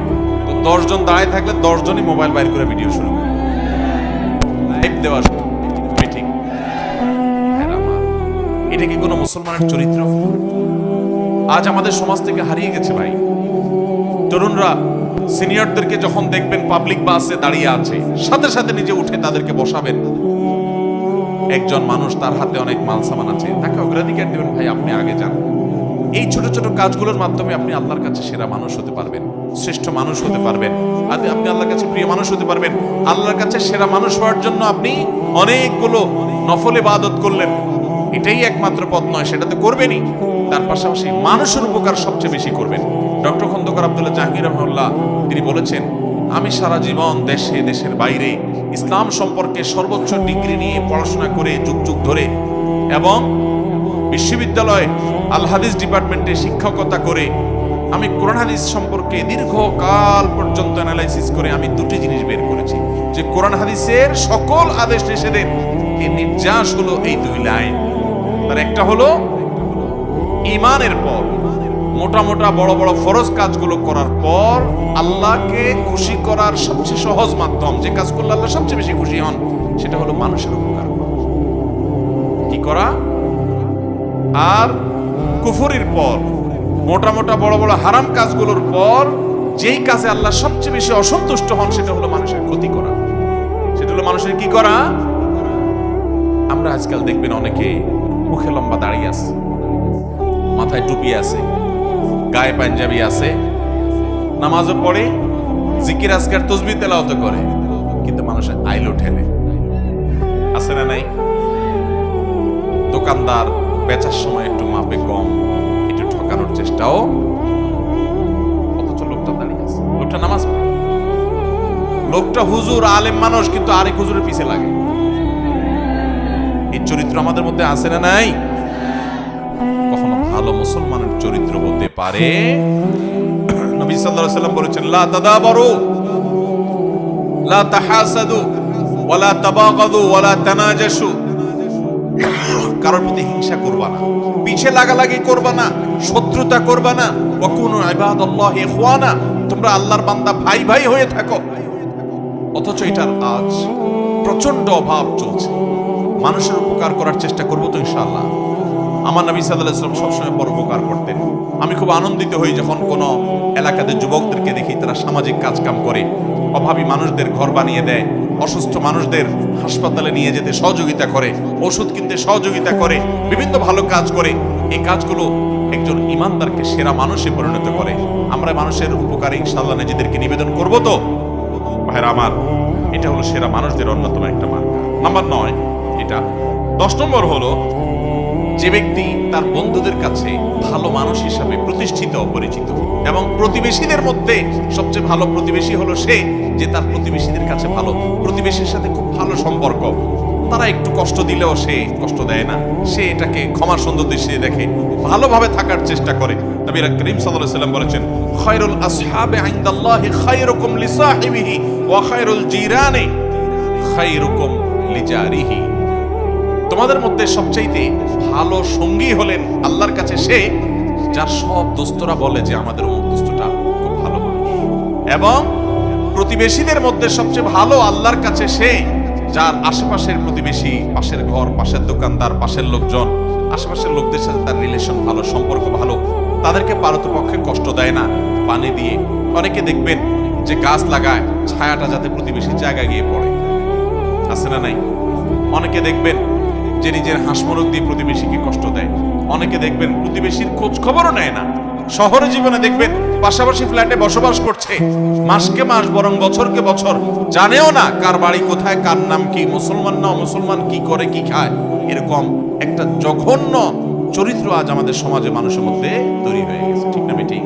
তো 10 জন দাঁড়ায় থাকলে 10 জনই মোবাইল বাইর করে ভিডিও শুরু করে লাইভ দেওয়া। ঠিক? এটা কি কোনো মুসলমানের চরিত্র? আজ আমাদের সমাজ থেকে হারিয়ে গেছে ভাই। তরুণরা সিনিয়রদেরকে যখন দেখবেন পাবলিক বাসে দাঁড়িয়ে আছে, সাথে সাথে নিজে উঠে তাদেরকে বসাবেন। একজন মানুষ তার হাতে অনেক মাল সামান আছে, তাকে অগ্রাধিকার দেবেন, ভাই আপনি আগে যান। এই ছোট ছোট কাজগুলোর মাধ্যমে আপনি আল্লাহর কাছে সেরা মানুষ হতে পারবেন। শ্রেষ্ঠ মানুষ হতে পারবেন, আপনি আল্লাহর কাছে প্রিয় মানুষ হতে পারবেন। আল্লাহর কাছে সেরা মানুষ হওয়ার জন্য আপনি অনেকগুলো নফল ইবাদত করলেন, এটাই একমাত্র পথ নয়, সেটা তো করবেনই, তার পাশাপাশি মানুষের উপকার সবচেয়ে বেশি করবেন। ডক্টর খন্দকার আব্দুল্লাহ জাহাঙ্গীর রহমাহুল্লাহ তিনি বলেছেন, আমি সারা জীবন দেশে দেশের বাইরে ইসলাম সম্পর্কে সর্বোচ্চ ডিগ্রি নিয়ে পড়াশোনা করে যুগ যুগ ধরে এবং বিশ্ববিদ্যালয় আল হাদিস ডিপার্টমেন্টে শিক্ষকতা করে আমি কোরআন হাদিস সম্পর্কে দীর্ঘকাল পর্যন্ত অ্যানালাইসিস করে আমি দুটি জিনিস বের করেছি, যে কোরআন হাদিসের সকল আদেশ নিষেধের এই নির্যাস হলো এই দুই লাইন। তার একটা হলো ঈমানের পর মোটা মোটা বড় বড় ফরজ কাজগুলো করার পর আল্লাহকে খুশি করার সবচেয়ে সহজ মাধ্যম, যে কাজ করলে আল্লাহ সবচেয়ে বেশি খুশি হন, সেটা হলো মানুষের উপকার করা। কি করা? আর কুফরির পর মোটা মোটা বড় বড় হারাম কাজগুলোর পর যেই কাজে আল্লাহ সবচেয়ে বেশি অসন্তুষ্ট হন, সেটা হলো মানুষের ক্ষতি করা, সেটা হলো মানুষের কি করা। আমরা আজকাল দেখবেন অনেকে মুখে লম্বা দাঁড়িয়ে আছে, মাথায় টুপি আছে, গায়ে পাঞ্জাবি আছে, নামাজও পড়ে, জিকির আজকার তসবিহ তেলাওয়াত করে, কিন্তু মানুষের আইলো ঠেলে। আছে না নাই? দোকানদার বেচার সময় একটু মাপে কম, একটু ঠকানোর চেষ্টাও, অথচ লোকটা দাঁড়িয়ে আছে, লোকটা নামাজ পড়ে, লোকটা হুজুর আলেম মানুষ, কিন্তু আরেক হুজুরের পিছে লাগে। এই চরিত্র আমাদের মধ্যে আছে না নাই? কখনো ভালো মুসলমানের চরিত্র হতে পারে? নবী সাল্লাল্লাহু আলাইহি ওয়াসাল্লাম বলেছেন, লা তাদাবারু লা তাহাসাদু ওয়ালা তাবাগাদু ওয়ালা তানাজাসু, কারোর প্রতি হিংসা করবা না, পিছে লাগালাগি করবা না, শত্রুতা করবা না। ওয়া কুনু ইবাদাল্লাহি ইখওয়ানা, তোমরা আল্লাহর বান্দা ভাই ভাই হয়ে থাকো। অথচ এটার আজ প্রচন্ড অভাব চলছে। মানুষের উপকার করার চেষ্টা করবো তো ইনশাআল্লাহ। আমার নবী সাল্লাল্লাহু আলাইহি ওয়াসাল্লাম সবসময় পরোপকার করতেন। আমি খুব আনন্দিত হই যখন কোনো এলাকাতে যুবকদেরকে দেখি তারা সামাজিক কাজকাম করে, অভাবী মানুষদের ঘর বানিয়ে দেয়, অসুস্থ মানুষদের হাসপাতালে নিয়ে যেতে সহযোগিতা করে, ওষুধ কিনতে সহযোগিতা করে, বিভিন্ন ভালো কাজ করে। এই কাজগুলো একজন ইমানদারকে সেরা মানুষে পরিণত করে। আমরা মানুষের উপকারে ইনশাআল্লাহ নিজেদেরকে নিবেদন করব তো ভাইরা আমার। এটা হলো সেরা মানুষদের অন্যতম একটা মার্কা। নাম্বার 9 এটা। 10 নম্বর হলো যে ব্যক্তি তার বন্ধুদের কাছে ভালো মানুষ হিসাবে প্রতিষ্ঠিত অপরিচিত, এবং প্রতিবেশীদের মধ্যে সবচেয়ে ভালো প্রতিবেশী হলো সে যে তার প্রতিবেশীদের কাছে ভালো, প্রতিবেশীর সাথে খুব ভালো সম্পর্ক, তারা একটু কষ্ট দিলেও সে কষ্ট দেয় না, সে এটাকে ক্ষমার সুন্দর দৃষ্টিতে দেখে, ভালোভাবে থাকার চেষ্টা করে। নবী করিম সাল্লাল্লাহু আলাইহি ওয়াসাল্লাম বলেছেন, খায়রুল আসহাবি ইনদাল্লাহি খায়রুকুম লিসাহিবিহি ওয়া খায়রুল জিরানি খায়রুকুম লিজারিহি। তোমাদের মধ্যে সবচাইতে ভালো সঙ্গী হলেন আল্লাহর কাছে সে যার সব দোস্তরা বলে যে আমাদের অমুক দোস্তটা খুব ভালো মানুষ, এবং প্রতিবেশীদের মধ্যে সবচেয়ে ভালো আল্লাহর কাছে সে যার আশেপাশের প্রতিবেশী, পাশের ঘর, পাশের দোকানদার, পাশের লোকজন, আশেপাশের লোকদের সাথে তার রিলেশন ভালো, সম্পর্ক ভালো, তাদেরকে পারতপক্ষে কষ্ট দেয় না, পানি দিয়ে। অনেকে দেখবেন যে গাছ লাগায় ছায়াটা যাতে প্রতিবেশীর জায়গায় গিয়ে পড়ে, আছে না নাই? অনেকে দেখবেন যে নিজের হাঁসমরক দিয়ে প্রতিবেশীকে কষ্ট দেয়। অনেকে দেখবেন প্রতিবেশীর খোঁজ খবরও নেয় না। শহরে জীবনে দেখবেন পাশাপাশি ফ্ল্যাটে বসবাস করছে, মাসকে মাস বরং বছরকে বছর জানেও না কার বাড়ি কোথায়, কার নাম কি, মুসলমান না মুসলমান, কি করে কি খায়। এরকম একটা জঘন্য চরিত্র আজ আমাদের সমাজে মানুষের মধ্যে তৈরি হয়ে গেছে, ঠিক না বেটি?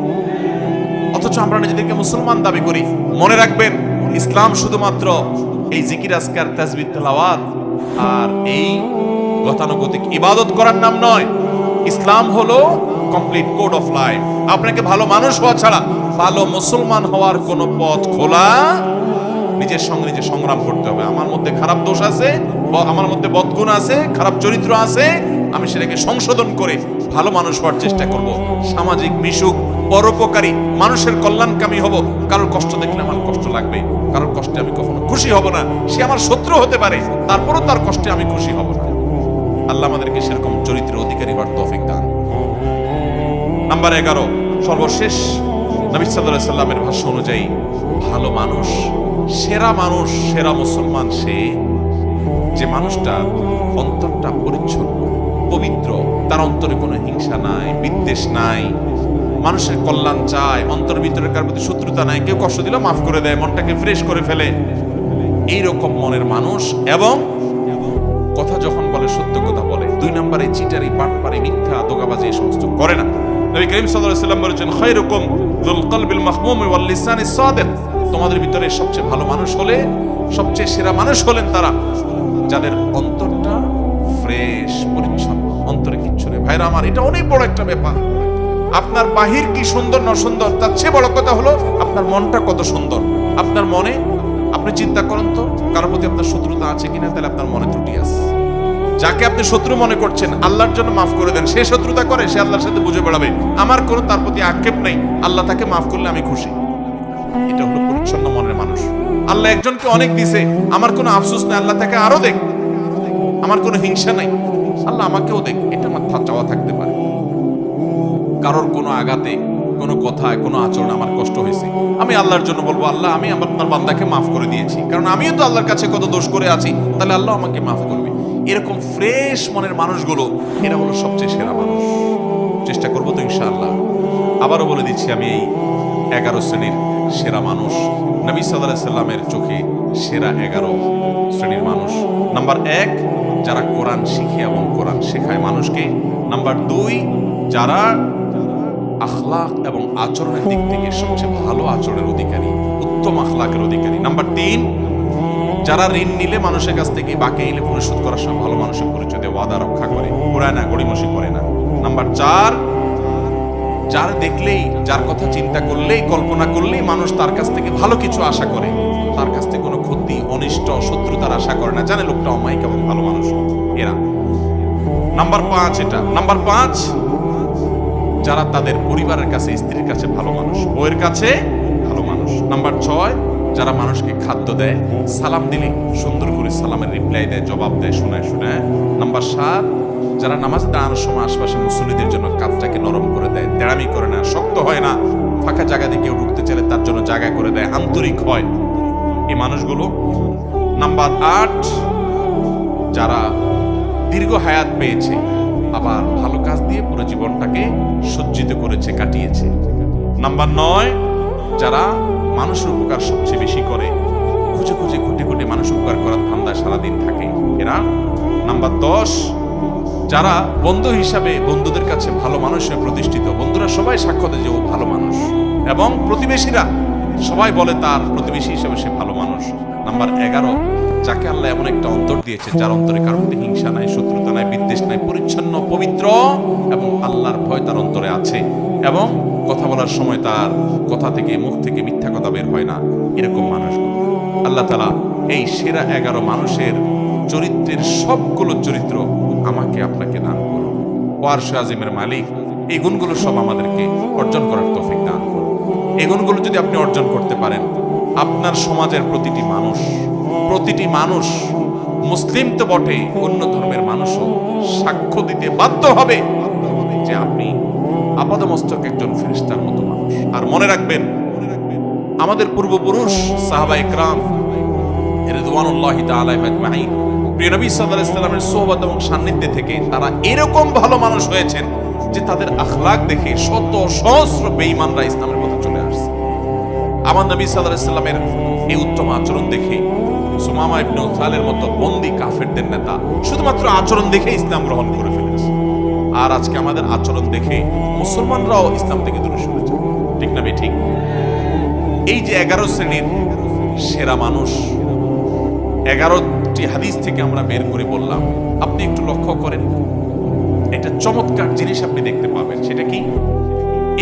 অথচ আমরা নিজেদেরকে মুসলমান দাবি করি। মনে রাখবেন, ইসলাম শুধুমাত্র এই জিকির আজকার তাসবিহ তেলাওয়াত আর এই গতানুগতিক ইবাদত করার নাম নয়। ইসলাম হলো কমপ্লিট কোড অফ লাইফ। আপনাকে ভালো মানুষ হওয়া ছাড়া ভালো মুসলমান হওয়ার কোনো পথ খোলা। নিজের সঙ্গে নিজে সংগ্রাম করতে হবে। আমার মধ্যে খারাপ দোষ আছে, আমার মধ্যে বদগুণ আছে, খারাপ চরিত্র আছে, আমি সেটাকে সংশোধন করে ভালো মানুষ হওয়ার চেষ্টা করব। সামাজিক মিশুক, পরোপকারী, মানুষের কল্যাণকামী হব। কারোর কষ্ট দেখলে আমার কষ্ট লাগবে, কারোর কষ্টে আমি কখনো খুশি হব না। সে আমার শত্রু হতে পারে, তারপরও তার কষ্টে আমি খুশি হব না। আল্লাহ আমাদেরকে সেরকম চরিত্রের অধিকারী হওয়ার তৌফিক দান। নাম্বার 11, সর্বশেষ, নবী সাল্লাল্লাহু আলাইহি সাল্লামের ভাষ্য অনুযায়ী ভালো মানুষ, সেরা মানুষ, সেরা মুসলমান সে যে মানুষটা অন্তরটা পরিচ্ছন্ন, পবিত্র, তার অন্তরে কোনো হিংসা নাই, বিদ্বেষ নাই, মানুষের কল্যাণ চায়, অন্তরের ভিতরে কার প্রতি শত্রুতা নাই, কেউ কষ্ট দিলে মাফ করে দেয়, মনটাকে ফ্রেশ করে ফেলে, এইরকম মনের মানুষ। এবং কথা যখন বলে সত্য কথা বলে, 2 নম্বরে চিটারি, বাটপারি, মিথ্যা, দোগাবাজি এই সমস্ত করে না। নবী করিম সাল্লাল্লাহু আলাইহি ওয়াসাল্লাম বলেছেন, খায়রুকুম যুল কলবিল মাহমুম ওয়াল লিসানিস সাদিক। তোমাদের ভিতরে সবচেয়ে ভালো মানুষ হলে, সবচেয়ে সেরা মানুষ হলেন তারা যাদের অন্তরটা ফ্রেশ, পরিচ্ছন্ন, অন্তরে কিচ্ছু নেই। ভাইরা আমার, এটা অনেক বড় একটা ব্যাপার। আপনার বাহির কি সুন্দর না সুন্দর, তার চেয়ে বড় কথা হলো আপনার মনটা কত সুন্দর। আপনার মনে, আপনি চিন্তা করেন তো, কারোর প্রতি আপনার শত্রুতা আছে কিনা, তাহলে আপনার মনে ত্রুটি আছে। যাকে আপনি শত্রু মনে করছেন, আল্লাহর জন্য মাফ করে দেন। সে শত্রুতা করে, সে আল্লাহর সাথে বুঝে বেড়াবে, আমার কোনো তার প্রতি আক্ষেপ নেই, আল্লাহ তাকে মাফ করলে আমি খুশি। এটা হলো পরিচ্ছন্ন মনের মানুষ। আল্লাহ একজনকে অনেক দিছে, আমার কোনো আফসোস নেই, আল্লাহ তাকে আরো দেখ, আমার কোনো হিংসা নাই, আল্লাহ আমাকেও দেখ, এটা আমার চাওয়া থাকতে পারে। কারোর কোনো আঘাতে, কোনো কথায়, কোনো আচরণে আমার কষ্ট হয়েছে, আমি আল্লাহর জন্য বলবো, আল্লাহ আমি আপনার বান্দাকে মাফ করে দিয়েছি, কারণ আমিও তো আল্লাহর কাছে কত দোষ করে আছি, তাহলে আল্লাহ আমাকে মাফ করবে। এরকম ফ্রেশ মনের মানুষগুলো, এরা হলো সবচেয়ে সেরা মানুষ। চেষ্টা করবো তো ইনশাআল্লাহ। আবারও বলে দিচ্ছি, আমি এই 11 শ্রেণীর সেরা মানুষ, নবী সাল্লাল্লাহু আলাইহি সাল্লামের চোখে সেরা 11 শ্রেণীর মানুষ। নাম্বার 1, যারা কোরআন শিখে এবং কোরআন শেখায় মানুষকে। নাম্বার 2, যারা আখলাক এবং আচরণের দিক থেকে সবচেয়ে ভালো আচরণের অধিকারী, উত্তম আখলাকের অধিকারী। নাম্বার 3, যারা ঋণ নিলে মানুষের কাছ থেকে বাকি নিলে পরিশোধ করার সময় ভালো মানুষের পরিচয় দিয়ে ওয়াদা রক্ষা করে, ঘোরায় না, গড়িমসি করে না। নাম্বার 4, যার দেখলেই, যার কথা চিন্তা করলেই, কল্পনা করলেই মানুষ তার কাছ থেকে ভালো কিছু আশা করে, তার কাছ থেকে কোনো ক্ষতি, অনিষ্ট, শত্রুতার আশা করে না, জানে লোকটা অমায়িক এবং ভালো মানুষ এরা। নাম্বার 5 এটা। নাম্বার 5, যারা তাদের পরিবারের কাছে, স্ত্রীর কাছে ভালো মানুষ, বউয়ের কাছে ভালো মানুষ। নাম্বার 6, যারা মানুষকে খাদ্য দেয়, সালাম দিলে সুন্দর করে সালামের রিপ্লাই দেয়, জবাব দেয়, শোনায় শোনায়। নাম্বার 7, যারা নামাজ দাঁড়ানোর সময় আশপাশে মুসল্লিদের জন্য কাজটাকে নরম করে দেয়, তেড়ামি করে না, শক্ত হয় না, ফাঁকা জায়গা দিয়ে কেউ ঢুকতে চাইলে তার জন্য জায়গা করে দেয়, আন্তরিক হয়, এই মানুষগুলো। নাম্বার 8, যারা দীর্ঘ হায়াত পেয়েছে, আবার ভালো কাজ দিয়ে পুরো জীবনটাকে সজ্জিত করেছে, কাটিয়েছে। নাম্বার 9, যারা মানুষের উপকার সবচেয়ে বেশি করে, খুঁজে খুঁজে খুঁটে খুঁটে মানুষ উপকার করার ধান্দায় সারাদিন থাকে এরা। নাম্বার 10, যারা বন্ধু হিসাবে বন্ধুদের কাছে ভালো মানুষে প্রতিষ্ঠিত, বন্ধুরা সবাই সাক্ষ্য দেয় যে ও ভালো মানুষ, এবং প্রতিবেশীরা সবাই বলে তার প্রতিবেশী হিসাবে সে ভালো মানুষ। নাম্বার 11, যাকে আল্লাহ এমন একটা অন্তর দিয়েছে, যার অন্তরে কারোর প্রতি হিংসা নাই, শত্রুতা নাই, বিদ্বেষ নাই, পরিচ্ছন্ন, পবিত্র, এবং আল্লাহর ভয় তার অন্তরে আছে, এবং কথা বলার সময় তার কথা থেকে, মুখ থেকে মিথ্যা কথা বের হয় না। এরকম মানুষগুলো আল্লাহ তাআলা এই সেরা 11 মানুষের চরিত্রের সবগুলো চরিত্র আমাকে আপনাকে দান করুন। ওয়ারশে আজিমের মালিক এই গুণগুলো সব আমাদেরকে অর্জন করার তৌফিক দান করুন। এই গুণগুলো যদি আপনি অর্জন করতে পারেন, আপনার সমাজের প্রতিটি মানুষ, মুসলিম তো বটে, অন্য ধর্মের মানুষও সাক্ষ্য দিতে বাধ্য হবে যে আপনি আপাদমস্তক একজন ফেরেশতার মতো মানুষ। আর মনে রাখবেন, আমাদের পূর্বপুরুষ সাহাবায়ে কেরাম রিদওয়ানুল্লাহি তাআলা আজমাইন, প্রিয় নবী সাল্লাল্লাহু আলাইহি ওয়াসাল্লামের সোহবত এবং সান্নিধ্যে থেকে তারা এরকম ভালো মানুষ হয়েছেন যে তাদের আখলাক দেখে শত সহস্র বেঈমানরা ইসলামের পথে চলে আসছে। আমার নবী সাল্লাল্লাহু আলাইহি ওয়াসাল্লামের এই উত্তম আচরণ দেখে সুমামা ইবনে উসালের মতো বন্দী কাফেরদের নেতা শুধুমাত্র আচরণ দেখে ইসলাম গ্রহণ করে ফেলেছে। আর আজকে আমাদের আচরণ দেখে মুসলমানরাও ইসলাম থেকে দূরে সরে যায়, ঠিক না ঠিক? এই যে 11 শ্রেণীর সেরা মানুষ, 11টি হাদিস থেকে আমরা বের করে বললাম, আপনি একটু লক্ষ্য করেন, একটা চমৎকার জিনিস আপনি দেখতে পাবেন। সেটা কি?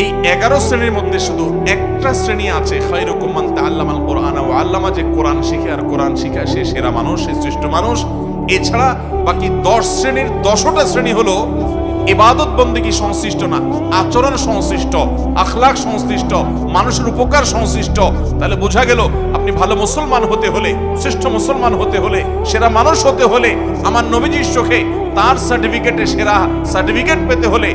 এই 11 শ্রেণীর মধ্যে শুধু একটা শ্রেণী আছে, খায়রুকুম মান তাআল্লামাল কুরআনা ওয়া আল্লামা, যে কোরআন শিখে আর কোরআন শিখায় সে সেরা মানুষ, সে শ্রেষ্ঠ মানুষ। এছাড়া বাকি 10 শ্রেণীর 10টা শ্রেণী হলো ইবাদত বন্দেগী সংশ্লিষ্ট না, আচরণ সংশ্লিষ্ট, আখলাক সংশ্লিষ্ট, মানুষের উপকার সংশ্লিষ্ট। তাহলে বোঝা গেল, আপনি ভালো মুসলমান হতে হলে, শ্রেষ্ঠ মুসলমান হতে হলে, সেরা মানুষ হতে হলে, আমার নবীজির চোখে তার সার্টিফিকেটে সেরা সার্টিফিকেট পেতে হলে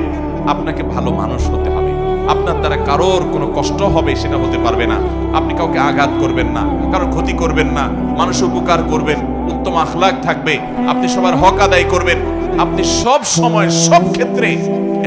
আপনাকে ভালো মানুষ হতে হবে। আপনার দ্বারা কারোর কোনো কষ্ট হবে সেটা হতে পারবে না। আপনি কাউকে আঘাত করবেন না, কারোর ক্ষতি করবেন না, মানুষের উপকার করবেন, উত্তম আখলাক থাকবে, আপনি সবার হক আদায় করবেন, আপনি সব সময় সব ক্ষেত্রে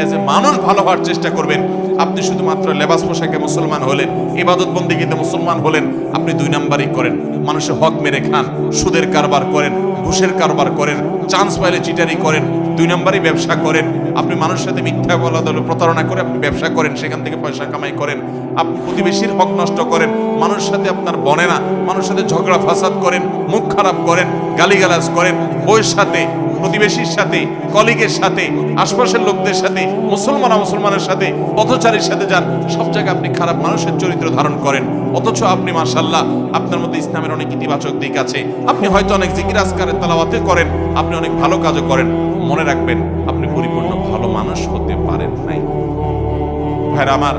এজ এ মানুষ ভালো হওয়ার চেষ্টা করবেন। আপনি শুধুমাত্র লেবাস পোশাকে মুসলমান হলেন, ইবাদত বন্দেগীতে মুসলমান হলেন, আপনি 2 নাম্বারই করেন, মানুষের হক মেরে খান, সুদের কারবার করেন, ঘুষের কারবার করেন, চান্স পাইলে চিটারি করেন, 2 নাম্বারই ব্যবসা করেন, আপনি মানুষের সাথে মিথ্যা বলা প্রতারণা করে আপনি ব্যবসা করেন, সেখান থেকে পয়সা কামাই করেন, আপনি প্রতিবেশীর হক নষ্ট করেন, মানুষের সাথে আপনার বনে না, মানুষের সাথে ঝগড়া ফাসাদ করেন, মুখ খারাপ করেন, গালিগালাজ করেন, বউয়ের সাথে, প্রতিবেশীর সাথে, কলিগের সাথে, আশপাশের লোকদের সাথে, মুসলমানের সাথে, পথচারীর সাথে যান, সব জায়গায় আপনি খারাপ মানুষের চরিত্র ধারণ করেন। অথচ আপনি মাশাআল্লাহ আপনার মধ্যে ইসলামের অনেক ইতিবাচক দিক আছে, আপনি হয়তো অনেক জিকির আজকারের তেলাওয়াতে করেন, আপনি অনেক ভালো কাজও করেন। মনে রাখবেন আপনি পরিপূর্ণ ভালো মানুষ হতে পারেন নাই। ভাইরা আমার,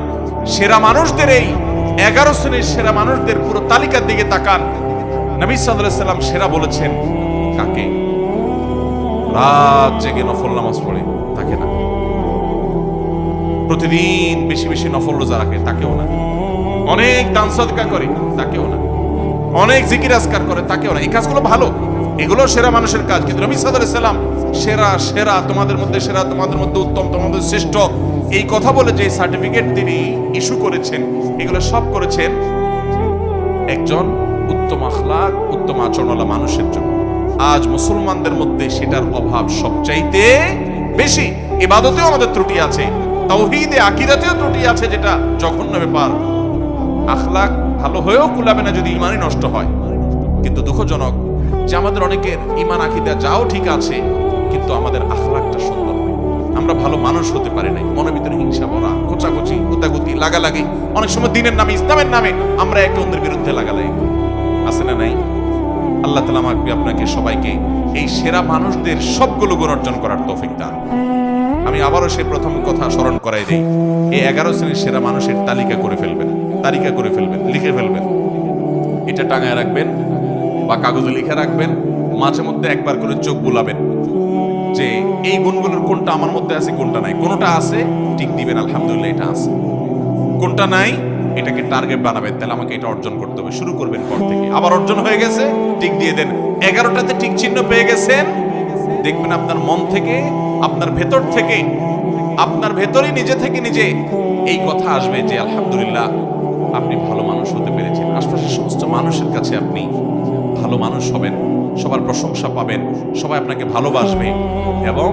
সেরা মানুষদের এই 11 শ্রেণীর সেরা মানুষদের পুরো তালিকার দিকে তাকান। নবী সাল্লাল্লাহু আলাইহি ওয়াসাল্লাম সেরা বলেছেন কাকে? রাত জেগে নফল নামাজ পড়ে তাকে না, প্রতিদিন বেশি বেশি নফল রোজা রাখে তাকেও না, অনেক দান সদকা করে তাকেও না, অনেক জিকির আজকার করে তাকেও না। এই কাজগুলো ভালো, এগুলো সেরা মানুষের কাজ, কিন্তু নবী সাল্লাল্লাহু আলাইহি ওয়াসাল্লাম সেরা সেরা তোমাদের মধ্যে সেরা, তোমাদের মধ্যে উত্তম, তোমাদের শ্রেষ্ঠ, এই কথা বলে যে সার্টিফিকেট তিনি ইস্যু করেছেন, এগুলো সব করেছেন একজন উত্তম আখলাক, উত্তম আচরণওয়ালা মানুষের জন্য। আজ মুসলমানদের মধ্যে সেটার অভাব সবচাইতে বেশি। ইবাদতেও আমাদের ত্রুটি আছে, তাওহীদে আকীদাতেও ত্রুটি আছে, যেটা জঘন্য ব্যাপার। আখলাক ভালো হয়েও কুলাবে না যদি ঈমানই নষ্ট হয়। কিন্তু দুঃখজনক যে আমাদের অনেকের ঈমান আকীদা যাও ঠিক আছে, কিন্তু আমাদের আখলাকটা সুন্দর নয়, আমরা ভালো মানুষ হতে পারি নাই। মনের ভিতরে হিংসা ভরা, কোচাকুচি, গুতাগুতি, লাগালাগি, অনেক সময় দিনের নামে, ইসলামের নামে আমরা একে অন্যের বিরুদ্ধে লাগালাই, আছে না নাই? আল্লাহ তাআলা আমাকে আপনাকে সবাইকে এই সেরা মানুষদের সবগুলো গুণ অর্জন করার তৌফিক দান। আমি আবারও সেই প্রথম কথা স্মরণ করাই দিই, এই 11 শ্রেণীর সেরা মানুষের তালিকা করে ফেলবেন, লিখে ফেলবেন, এটা টাঙায় রাখবেন বা কাগজে লিখে রাখবেন। মাঝে মধ্যে একবার করে চোখ বুলাবেন যে এই গুণগুলোর কোনটা আমার মধ্যে আছে, কোনটা নাই। কোনটা আছে টিক দিবেন, আলহামদুলিল্লাহ এটা আছে। কোনটা নাই এটাকে টার্গেট বানাবেন, তাহলে আমাকে এটা অর্জন করতে হবে, শুরু করবেন পর থেকে। আবার অর্জন হয়ে গেছে টিক দিয়ে দেন। 11টাতে টিক চিহ্ন পেয়ে গেছেন, দেখবেন আপনার মন থেকে, আপনার ভেতর থেকে, আপনার ভেতরেই নিজে থেকে নিজে এই কথা আসবে যে আলহামদুলিল্লাহ আপনি ভালো মানুষ হতে পেরেছেন। আশপাশের সমস্ত মানুষের কাছে আপনি ভালো মানুষ হবেন, সবার প্রশংসা পাবেন, সবাই আপনাকে ভালোবাসবে এবং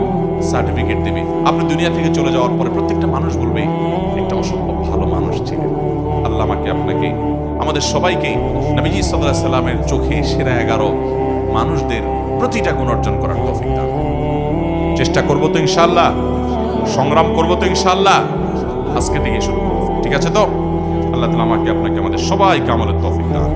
সার্টিফিকেট দেবে। আপনি দুনিয়া থেকে চলে যাওয়ার পরে প্রত্যেকটা মানুষ বলবে একটা অসম্ভব ভালো মানুষ ছিলেন। আল্লাহ আমাকে, আপনাকে, আমাদের সবাইকে নবীজি সাল্লাল্লাহু আলাইহি সাল্লামের চোখে সেরা 11 মানুষদের প্রতিটা গুণ অর্জন করার তৌফিক দান। চেষ্টা করবো তো ইনশাআল্লাহ, সংগ্রাম করবো তো ইনশাআল্লাহ। আজকে থেকে শুরু করবো, ঠিক আছে তো? আল্লাহ তাআলা আমাকে, আপনাকে, আমাদের সবাইকে আমলের তৌফিক দান।